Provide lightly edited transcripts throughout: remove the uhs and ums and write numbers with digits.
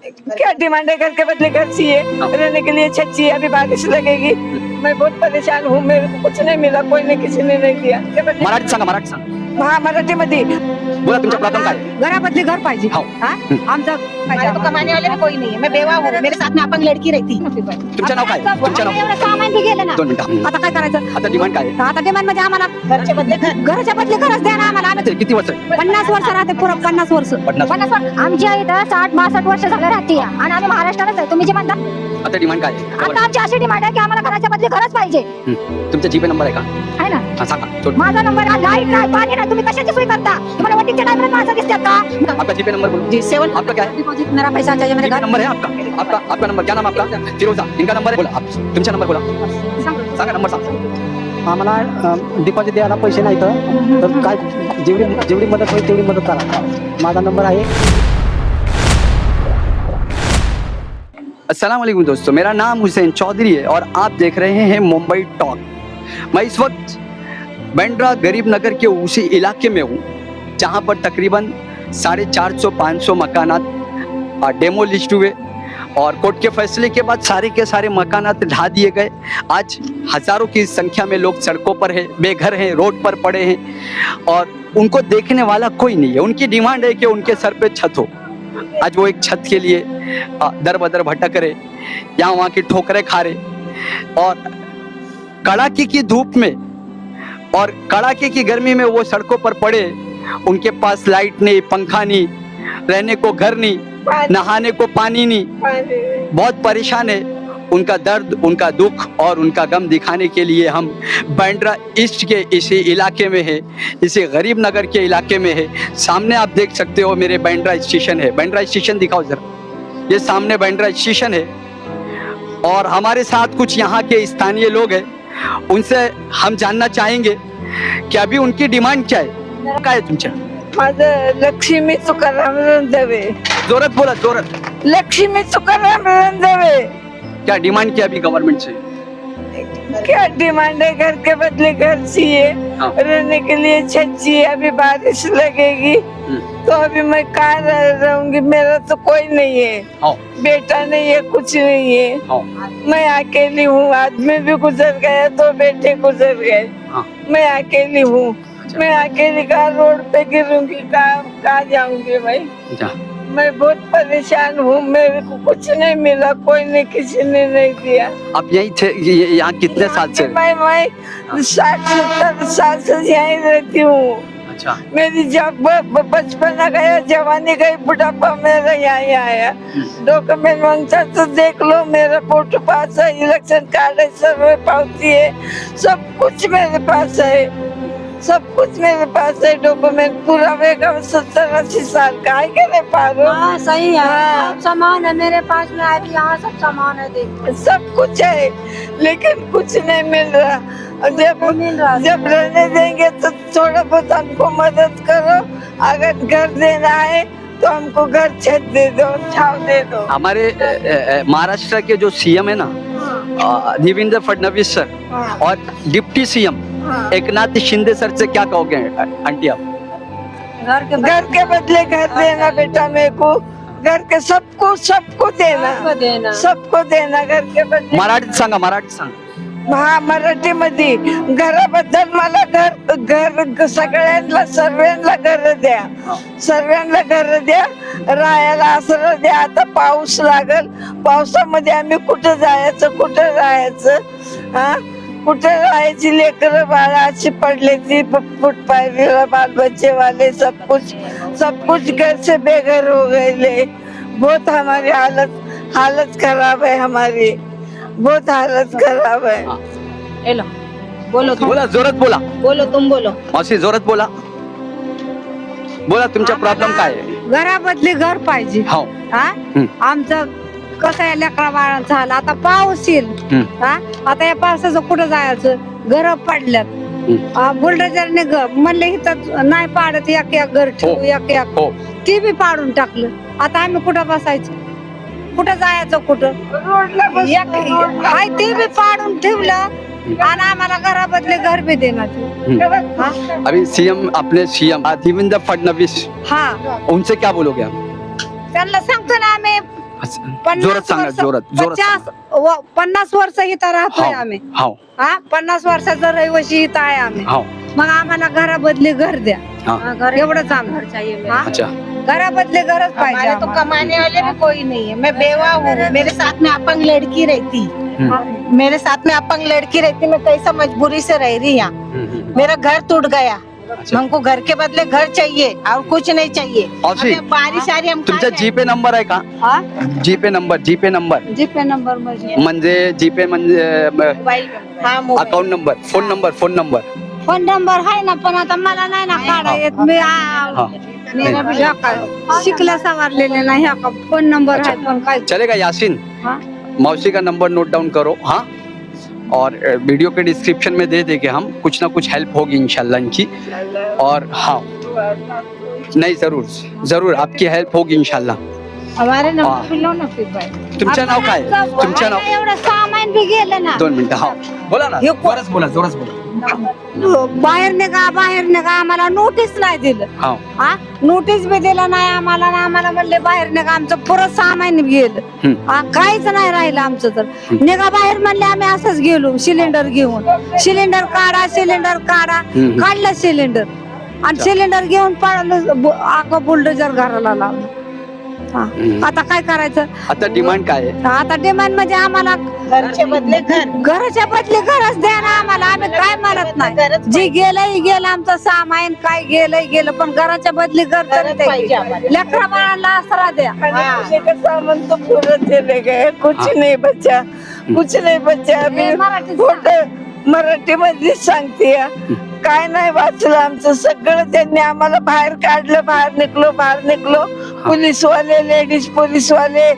क्या डिमांड है? घर के बदले घर चाहिए, रहने के लिए छत चाहिए, अभी बारिश लगेगी, मैं बहुत परेशान हूँ, मेरे को कुछ नहीं मिला, कोई ने किसी ने नहीं दिया। मराठी सांगा, मराठी सांगा. हाँ, मराठीमध्ये बोला तुमचा प्रॉब्लेम काय आहे? घराबदली घर पाहिजे. हो. आमचं हमारे तो कमाने वाले में कोई नहीं है, मैं बेवा हूँ, मेरे साथ में अपंग लड़की रहती. तुमचं नाव काय आहे? तुमचं नाव एवढं सामान बी गेलं ना. 2 मिनिटं. आता काय करायचं? आता डिमांड काय आहे? आता डिमांड मध्ये आम्हाला घरचे बदले घर. घराच्या बदली घरच द्या ना आम्हाला. आम्ही ते किती वर्ष आहे? 50 वर्ष राहते, पुरं 50 वर्ष. 50. आमची आई तर 60-62 वर्ष झालं राहते आणि आम्ही महाराष्ट्रातच आहे. तुम्ही जे म्हणता आता डिमांड काय आहे? आता आमची अशी डिमांड आहे की आम्हाला घराच्या बदली घरच पाहिजे. तुमचा जीपे नंबर आहे का? आहे ना. हा, सांगा. छोट. माझा नंबर लाईट नाही, पाणी नाही, तुम्ही कशाची सोय करता? तुम्हाला वोटिंगच्या टाइमला माणसं दिसतात का? आपका जीपे नंबर बोलो. जी 7 आपका क्या है? डिपॉझिट मेरा पैसा चाहिए मेरे जीपे घर. नंबर है आपका नंबर क्या नाम है आपका? फिरोजा. इनका नंबर है, बोला आप तुमचा नंबर बोला. सांगा नंबर सांगा. आम्हाला डिपॉझिट द्यायला पैसे नाहीत, तर काय जेवढी मदत होईल तेवढी मदत करा. माझा नंबर आहे. अस्सलाम वालेकुम दोस्तों, मेरा नाम हुसैन चौधरी है और आप देख रहे हैं मुंबई टॉक. मैं इस वक्त बांद्रा गरीब नगर के उसी इलाके में हूँ जहाँ पर तकरीबन 450-500 मकानात डेमोलिस्ट हुए और कोर्ट के फैसले के बाद सारे के सारे मकानात ढा दिए गए. आज हज़ारों की संख्या में लोग सड़कों पर हैं, बेघर हैं, रोड पर पड़े हैं और उनको देखने वाला कोई नहीं है. उनकी डिमांड है कि उनके सर पे छत हो. आज वो एक छत के लिए दर बदर भटक रहे, यहाँ वहाँ की ठोकरें खा रहे और कड़ाके की धूप में और कड़ाके की गर्मी में वो सड़कों पर पड़े. उनके पास लाइट नहीं, पंखा नहीं, रहने को घर नहीं, नहाने को पानी नहीं, बहुत परेशान है. उनका दर्द, उनका दुख और उनका गम दिखाने के लिए हम बांद्रा ईस्ट के इसी इलाके में है, इसी गरीब नगर के इलाके में है. सामने आप देख सकते हो मेरे बांद्रा स्टेशन है. बांद्रा स्टेशन दिखाओ जरा. ये सामने बांद्रा स्टेशन है और हमारे साथ कुछ यहाँ के स्थानीय लोग हैं. उनसे हम जानना चाहेंगे कि अभी उनकी डिमांड क्या है. काय आहे तुमच्या? माझं लक्ष्मी तुकाराम रणदवे. जोरात बोला, जोरात. लक्ष्मी तुकाराम रणदवे. क्या डिमांड किया अभी गवर्नमेंट से? क्या डिमांड है? घर के बदले घर चाहिए, हाँ. रहने के लिए छत चाहिए, अभी बारिश लगेगी तो अभी मैं कहाँ रहूंगी? मेरा तो कोई नहीं है, हाँ. बेटा नहीं है, कुछ नहीं है. हाँ. मैं अकेली हूँ. आदमी भी गुजर गया, 2 बेटे गुजर गए. हाँ. मैं अकेली हूँ. मैं अकेली कहाँ रोड पे गिरूंगी? कहाँ जाऊंगी भाई? जा. मैं बहुत परेशान हूँ, मेरे को कुछ नहीं मिला, कोई ने किसी ने नहीं दिया. आप यहीं थे? यहाँ कितने साल से? मैं 60-70 साल से यहीं रहती हूँ. अच्छा. मेरी जब बचपन गया, जवानी गई, बुढ़ापा मेरा यहाँ आया. डॉक्यूमेंट मांगता तो देख लो, मेरा फोटो पास है, इलेक्शन कार्ड है, सर्वे पावती है, सब कुछ मेरे पास है. सब कुछ मेरे पास है, डॉक्यूमेंट पूरा होगा. 70-80 साल का है के नहीं पारो. हाँ सही है. हाँ. सब सामान है मेरे पास में. अभी यहाँ सब सामान है, देखो सब कुछ है लेकिन कुछ नहीं मिल रहा. जब रहने देंगे तो थोड़ा बहुत हमको मदद करो. अगर घर देना है तो हमको घर छत दे दो, छाव दे दो. हमारे महाराष्ट्र के जो सीएम है ना, देवेंद्र फडणवीस सर और deputy CM Eknath Shinde sir से क्या कहोगे आंटी आप? घर के बदले घर देना बेटा मेरे को. घर के सबको देना, सबको देना घर के बदले. मराठीत सांगा, मराठीत सांगा. हा, मराठीमध्ये घराबद्दल मला घर सगळ्यांना, सर्वांना घर द्या, सर्वांना घर द्या, राहायला आसरा द्या. आता पाऊस लागल, पावसामध्ये आम्ही कुठं जायचं, कुठं राहायचं? हा, कुठं राहायची? लेकरं बाळा अशी पडले, ती फुटपाथीला, बाल बच्चे वाले, सब कुछ घर से बेघर हो गए. बहुत हमारी हालत खराब है, हमारी बहुत हालत खराब है. हेलो, बोलो तुम. बोला, जोरात बोला. बोलो तुम, बोलो. मावशी जोरात बोला. बोला तुमचा प्रॉब्लेम काय आहे? घराबदली घर पाहिजे. हो. हा, आमचं कसं आहे, लेकरा बाळांचं झालं. आता पाऊस येईल. हा, आता या पावसाचं कुठं जायचं? घर पडल्यात. बुलडोजरने म्हणले इथं नाही पाडत, एक घर ठेवू, एक हो. ती बी पाडून टाकलं. आता आम्ही कुठं बसायचं? कुठं जायचं? कुठं हाय ते बी पाडून ठेवलं आणि आम्हाला घराबदले घर बी देणार. अभी सीएम, अपने सीएम देवेंद्र फडणवीस, हा, उनसे क्या बोलोगे आप? त्यांना सांगतो ना आम्ही, जोरात सांगा, जोरात सांगा. 50 वर्ष इथं राहतोय हाव, आम्ही. हाव, हा 50 वर्षाचा रहिवासी इथं आहे आम्ही. हाव. मग आम्हाला घरा बदली घर द्या. हाँ. एवढंच आम्हाला. हा? अच्छा. घरा बदली घरच पाहिजे हमारे तो आम्हाला. कमाने वाले भी कोई नहीं है। मैं बेवा हूँ, मेरे साथ में अपंग लड़की रहती, मेरे साथ में अपंग लड़की रहती, मैं कैसा मजबूरी से रह रही यहाँ। मेरा घर टूट गया, अच्छा. हमको घर के बदले घर चाहिए और कुछ नहीं चाहिए। औसी, अबे बारिश आ रही, हम तुमचा कहाँ जीपे नंबर आहे का? हा? जीपे नंबर जीपे नंबर म्हणजे जीपे म्हणजे जाएं? हाँ, mobile. Account number, phone number, phone number. Phone number आहे ना, पण आता मला नाही ना काढा येत. मी हाँ. मेरा भी शिकल्या सवारलेले नाही. ह्या का फोन नंबर आहे पण काय. चलेगा यासीन? हाँ. मौसी का नंबर नोट डाउन करो. हाँ, और वीडियो के डिस्क्रिप्शन में दे देंगे हम, कुछ ना कुछ हेल्प होगी इंशाल्लाह इनकी. और हाँ, नहीं जरूर जरूर आपकी हेल्प होगी इंशाल्लाह. हमारे हाँ. नंबर भी लो ना फिर भाई। तुमचं नाव काय? तुमचं नाव? एवढं सामान बी गेलं ना. 2 मिनिटं. हा, बोला ना, जोरात बोला, जोरात बोला. बाहेर निघा आम्हाला नोटीस नाही दिलं. हा, हा नोटीस बी दिलं नाही आम्हाला ना. आम्हाला म्हणले बाहेर निघा, आमचं पुरं सामान गेलं. हा काहीच नाही राहिलं आमचं. तर निघा बाहेर म्हणले, आम्ही असंच गेलो सिलेंडर घेऊन. सिलेंडर काढा काढलं सिलेंडर आणि सिलेंडर घेऊन पळालं. अगं बुलडोजर घराला लावलं. हा, आता काय करायचं? आता डिमांड काय आहे? आता डिमांड म्हणजे आम्हाला घरचे बदले घर, घराच्या बदली घरच द्या ना आम्हाला. आम्ही काय म्हणत नाही. जे गेलंय गेलं आमचं सामान, काय गेलं पण घराच्या बदली घर तर घरच पाहिजे आम्हाला। लेकरा बाळांना आसरा द्या. किसी का सामान तो पूरा चले गए, कुछ नहीं बचा, कुछ नहीं बचा. हे मराठीत खोटं मराठी मध्ये सांगते. काय नाही वाचलं आमचं सगळं. त्यांनी आम्हाला बाहेर काढलं. बाहेर निकलो पुलिसवाले, लेडीज पुलिसवाले,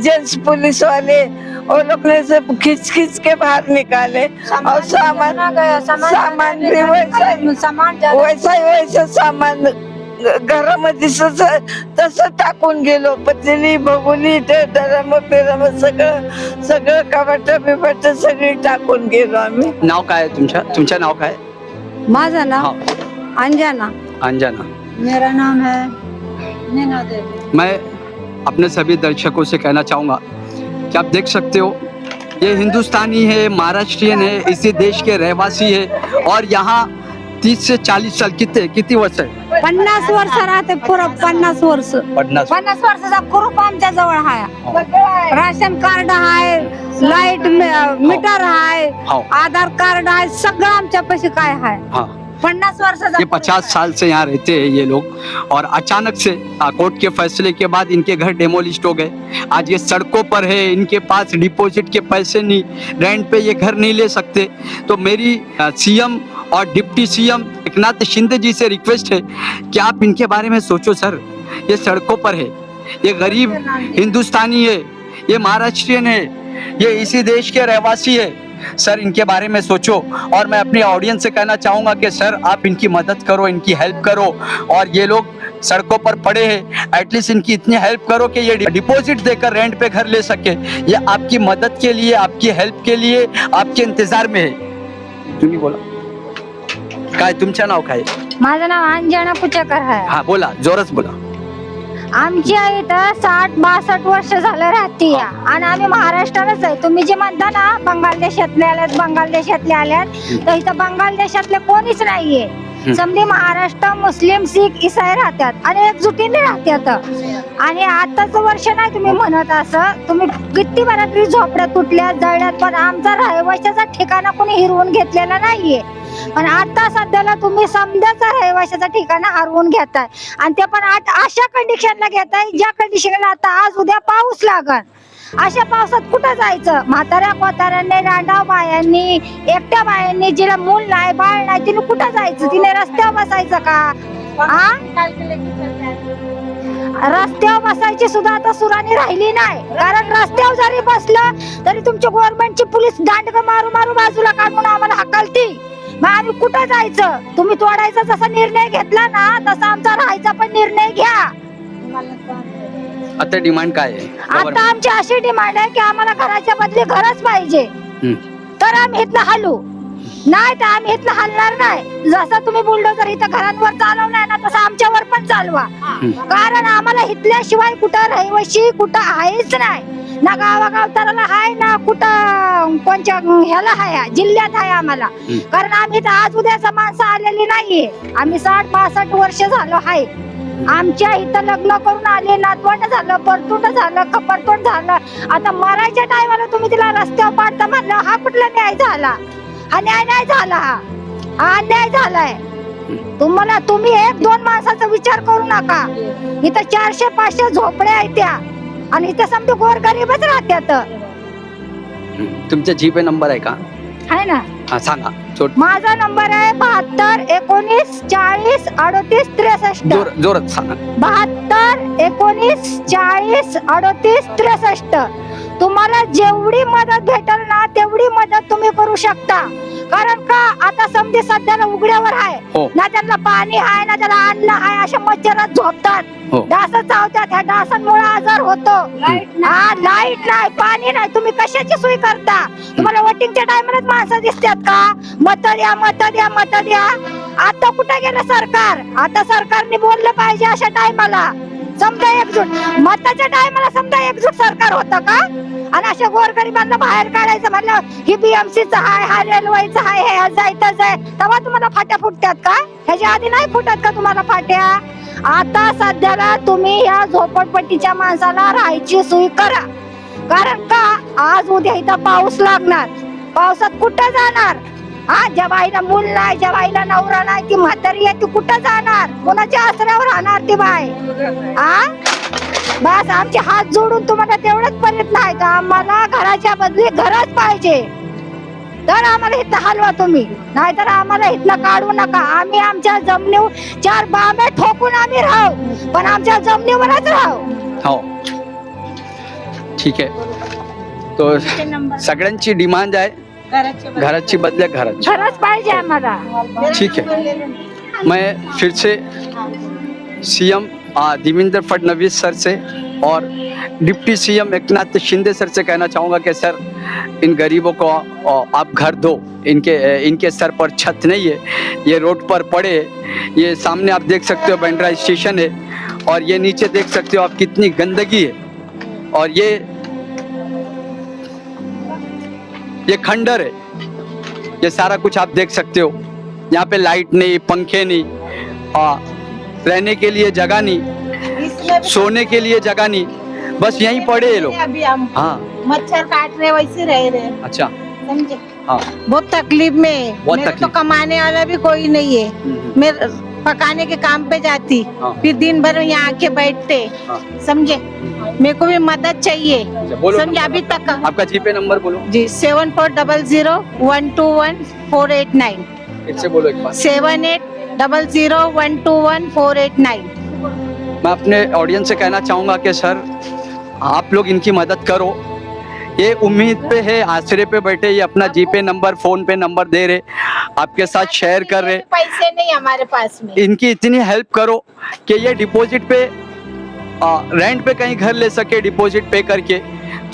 जेंट्स पुलिसवाले, वो लोग ने सब खींच के बाहर निकाले. और सामान भी वैसा सामान घरामध्ये तसं टाकून गेलो. पतली बघुली ड्रम सगळं कपाट बिपाट सगळी टाकून गेलो आम्ही. नाव काय आहे तुमच्या नाव काय? माझं नाव अंजना. अंजना. मेरा नाम है नीना देवी. मैं अपने सभी दर्शकों से कहना चाहूँगा कि आप देख सकते हो, ये हिंदुस्तानी है, महाराष्ट्रियन है, इसी देश के रहवासी है और यहाँ 30 से 40 साल किती वर्ष आहे? 50 वर्ष राहते. पुरं 50 वर्ष. 50 वर्षाचा ग्रुप आमच्या जवळ आहे. राशन कार्ड आहे, लाईट मीटर आहे, हाँ. आधार कार्ड आहे, सगळं आमच्या पैसे काय आहे. हाँ. 50 वर्षाचा. ये 50 साल से यहाँ रहते हैं ये लोग और अचानक से कोर्ट के फैसले के बाद इनके घर डेमोलिस्ट हो गए. आज ये सड़कों पर है, इनके पास डिपॉजिट के पैसे नहीं, रेंट पे ये घर नहीं ले सकते. तो मेरी सीएम और डिप्टी सीएम एकनाथ शिंदे जी से रिक्वेस्ट है कि आप इनके बारे में सोचो सर. ये सड़कों पर है, ये गरीब हिंदुस्तानी है, ये महाराष्ट्रियन है, ये इसी देश के रहवासी है. सर इनके बारे में सोचो. और मैं अपनी ऑडियंस से कहना चाहूँगा कि सर आप इनकी मदद करो, इनकी हेल्प करो. और ये लोग सड़कों पर पड़े हैं, एटलीस्ट इनकी इतनी हेल्प करो कि ये डिपॉजिट देकर रेंट पे घर ले सके. ये आपकी मदद के लिए, आपकी हेल्प के लिए आपके इंतजार में है. तुम्ही बोला काय, तुमचं नाव काय? माझं नाव अंजना कुचेकर आहे. हा बोला, जोरच बोला. आमची आई तर 60-62 वर्ष झालं राहते आणि आम्ही महाराष्ट्रातच आहे. तुम्ही जे म्हणता ना बंगाल देशातले आल्यात, तर इथं बंगाल देशातले कोणीच नाहीये. समजे महाराष्ट्र मुस्लिम शीख ईसाई राहतात आणि एकजुटीने राहतात. आणि आताच वर्ष नाही तुम्ही म्हणत असं. तुम्ही किती बऱ्यातरी झोपड्यात तुटल्या जळल्यात, पण आमचा रहिवाशाचा ठिकाणा कोणी हिरवून घेतलेला नाहीये. पण आता सध्याला तुम्ही समजाचा रहिवाशाचा ठिकाणा हरवून घेताय आणि ते पण अशा कंडिशनला घेताय ज्या कंडिशनला आता आज उद्या पाऊस लागल. अशा पावसात कुठं जायचं? म्हाताऱ्या कोताऱ्यांनी, रांडाव बायांनी, एकट्या बायांनी, जिला मूल नाही बाळ नाही, तिने कुठं जायचं? तिने रस्त्यावर बसायचं का? रस्त्यावर बसायची सुद्धा आता सुरानी राहिली नाही. कारण रस्त्यावर जरी बसलं तरी तुमच्या गव्हर्नमेंटची पोलीस दांडग मारू बाजूला काढून आम्हाला हकलती. मग आम्ही कुठं जायचं? तुम्ही तोडायचा जसा निर्णय घेतला ना तसा आमचा राहायचा पण निर्णय घ्या. आता डिमांड काय आहे? आता आमची अशी डिमांड आहे की आम्हाला घराच्या बदली घरच पाहिजे, तर आम्ही इथनं हलू. नाही तर आम्ही इथलं हलणार नाही. जसं तुम्ही बुलडोजर इथं घरांवर चालवलाय ना तसं आमच्यावर पण चालवा. कारण आम्हाला इथल्याशिवाय कुठं रहिवाशी कुठं आहेच नाही. ना गावागावताराला आहे ना कुठं कोणत्या ह्याला आहे जिल्ह्यात आहे आम्हाला. कारण आम्ही तर आज उद्याचा माणसं आलेली नाहीये. आम्ही 60-62 वर्ष झालो आहे. आमच्या इथं लग्न करून आले, नातवंड झालं, परतूंड झालं, खपरतोंड झालं. आता मरायच्या टायमाला तुम्ही तिला रस्त्यावर पाडता म्हणलं हा कुठला न्याय झाला? हा न्याय नाही झाला. हा अन्याय झालाय. तुम्ही 1-2 माणसाचा विचार करू नका. इथं 400-500 झोपड्या आहेत त्या आणि इथं समजा गोरगरीबच राहत्यात. तुमचा जीपे नंबर आहे का? आहे ना. हा सांगा. माझा नंबर आहे 72 19 40 38 63. जोरात सांगा. 72 19 40 38 63. तुम्हाला जेवढी मदत भेटेल ना तेवढी मदत तुम्ही करू शकता. कारण का आता समजे सध्याला उघड्यावर आहे हो. ना, त्यांना पाणी आहे ना त्याला अन्न आहे, अशा मच्छरात झोपतात, हो. डास चावतात. ह्या डासांमुळे आजार होतो. लाईट नाही, पाणी नाही. तुम्ही कशाची सोय करता? तुम्हाला वोटिंगच्या टायमालाच माणसं दिसतात का? मत द्या, मत द्या, मत द्या. आता कुठे गेलं सरकार? आता सरकारने बोललं पाहिजे अशा टायमाला. समजा एकजूट मताच्या टायमाला समजा एकजूट सरकार होतं का? आणि अशा गोरगरिबांना बाहेर काढायचं म्हणलं ही बीएमसीचं आहे, हा रेल्वेचं आहे, हे जायचं आहे, तेव्हा तुम्हाला फाट्या फुटतात का? ह्याच्या आधी नाही फुटत का तुम्हाला फाट्या? आता सध्याला तुम्ही या झोपडपट्टीच्या माणसाला राहायची सोय करा. कारण का आज उद्या इथं पाऊस लागणार. पावसात कुठं जाणार? हा, ज्या बाईला मूल नाही, ज्या बाईला नवरा नाही, ती म्हातारी आहे, ती कुठं जाणार? कोणाच्या आसऱ्यावर राहणार ती बाई? हा, बस आमचे हात जोडून तुम्हाला तेवढंच प्रयत्न आहे का आम्हाला घराच्या बदली घरच पाहिजे. तर आम्हाला इथं हलवा तुम्ही, नाहीतर आम्हाला इथनं काढू नका. आम्ही आमच्या जमिनीवर 4 बांबे ठोकून आम्ही राहू, पण आमच्या जमिनीवरच राहू. हो, ठीक आहे. तो सगळ्यांची डिमांड आहे घराची बदले घराची. घरच पाहिजे आम्हाला. ठीक है, मैं फिर से सीएम देवेंद्र फडणवीस सर से और deputy CM Eknath Shinde sir से कहना चाहूँगा कि सर इन गरीबों को आप घर दो. इनके सर पर छत नहीं है, ये रोड पर पड़े. ये सामने आप देख सकते हो बांद्रा स्टेशन है और ये नीचे देख सकते हो आप कितनी गंदगी है. और ये खंडर है. ये सारा कुछ आप देख सकते हो. यहाँ पे लाइट नहीं, पंखे नहीं, रहने के लिए जगह नहीं, सोने के लिए जगह नहीं, बस यहीं पड़े ये लोग. अभी हम हाँ, मच्छर काट रहे वैसे रह रहे. अच्छा. समझे? हाँ, बहुत तकलीफ में. बहुत मेरे तो तकलीफ. कमाने वाला भी कोई नहीं है. मैं पकाने के काम पे जाती, हाँ. फिर दिन भर यहाँ आके बैठते. हाँ. समझे? मेरे को भी मदद चाहिए. अच्छा, बोलो समझे? नंबर. अभी तक आपका जीपे नंबर बोलो. जी 7400121489. फिर से बोलो एक बार. 7800121489. मैं अपने ऑडियंस से कहना चाहूँगा कि सर आप लोग इनकी मदद करो. ये उम्मीद पे है, आसरे पे बैठे, ये अपना जीपे नंबर, फोन पे नंबर दे रहे, आपके साथ शेयर कर रहे. पैसे नहीं हमारे पास में. इनकी इतनी हेल्प करो कि ये डिपॉजिट पे रेंट पे कहीं घर ले सके, डिपॉजिट पे करके.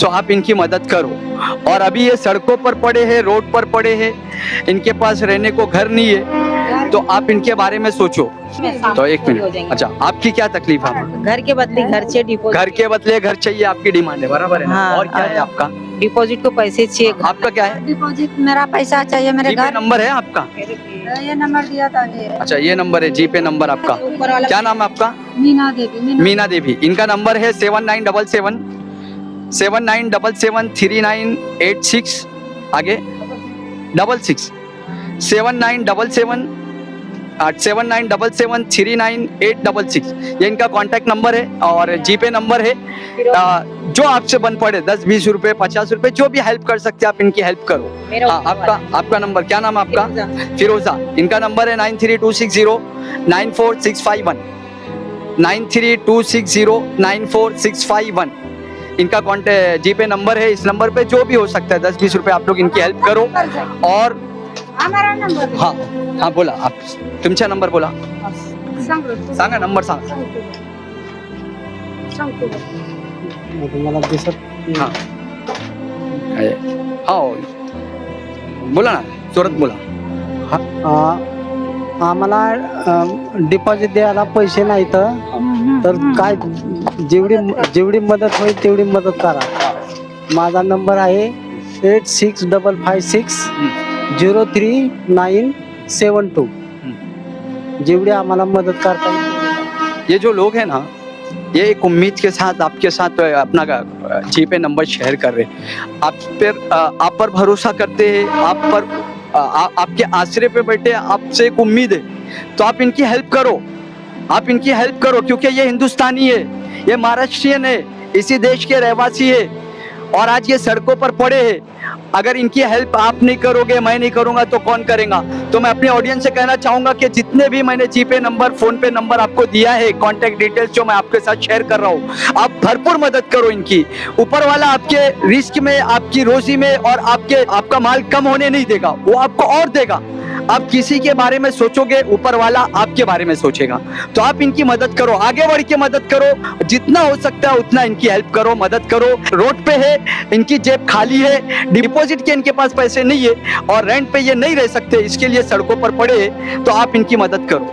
तो आप इनकी मदद करो. और अभी ये सड़कों पर पड़े हैं, रोड पर पड़े हैं, इनके पास रहने को घर नहीं है, तो आप इनके बारे में सोचो. तो एक मिनट. अच्छा, आपकी क्या तकलीफ है? घर के बदले घर चाहिए, डिपॉजिट. घर के बदले घर चाहिए, आपकी डिमांड है, बराबर है ना? हाँ, और क्या है आपका? डिपॉजिट को पैसे चाहिए. आपका क्या है? डिपॉजिट मेरा पैसा चाहिए मेरे जीपे घर. नंबर है आपका? ये नंबर दिया था ये. अच्छा, ये नंबर है जीपे नंबर आपका. ऊपर वाला क्या नाम है आपका? मीना देवी. मीना देवी. इनका नंबर है 7977 आगे 66 79773986. ये इनका कांटेक्ट नंबर है और जीपे नंबर है. जो आपसे बन पड़े 10-20 रुपए 50 रुपए जो भी हेल्प कर सकते हैं आप इनकी हेल्प करो. हाँ, आपका नंबर क्या नाम है आपका? फिरोजा. इनका नंबर है 9326094651. 9326094651. इनका कॉन्टेक्ट जीपे नंबर है. इस नंबर पे जो भी हो सकता है 10-20 रुपए आप लोग इनकी हेल्प करो. और हमारा नंबर हाँ हाँ बोला आप. तुमचा नंबर बोला. सांगा नंबर सांगा. तुम्हाला दिसत हाँ हाँ बोला ना, जोरात बोला. आम्हाला डिपॉझिट द्यायला पैसे नाहीत तर काय जेवढी मदत होईल तेवढी मदत करा. माझा नंबर आहे 8655603972. जेवढी आम्हाला मदत करता येईल. ये जो लोग हैं ना, ये एक उम्मीद के साथ आपके साथ अपना जीपे नंबर शेयर कर रहे हैं. आप पर भरोसा करते हैं, आपके आसरे पे बैठे, आपसे एक उम्मीद है, तो आप इनकी हेल्प करो क्योंकि ये हिंदुस्तानी है, ये महाराष्ट्रियन है, इसी देश के रहवासी है और आज ये सड़कों पर पड़े हैं. अगर इनकी हेल्प आप नहीं करोगे, मैं नहीं करूंगा तो कौन करेगा? तो मैं अपने ऑडियंस से कहना चाहूंगा कि जितने भी मैंने जीपे नंबर, फोन पे नंबर आपको दिया है, कॉन्टैक्ट डिटेल्स जो मैं आपके साथ शेयर कर रहा हूँ, आप भरपूर मदद करो इनकी. ऊपर वाला आपके रिस्क में, आपकी रोजी में और आपका माल कम होने नहीं देगा, वो आपको और देगा. आप किसी के बारे में सोचोगे, ऊपर वाला आपके बारे में सोचेगा. तो आप इनकी मदद करो, आगे बढ़ के मदद करो, जितना हो सकता है उतना इनकी हेल्प करो, मदद करो. रोड पे है, इनकी जेब खाली है, डिपॉजिट के इनके पास पैसे नहीं है और रेंट पे ये नहीं रह सकते, इसके लिए सड़कों पर पड़े हैं, तो आप इनकी मदद करो.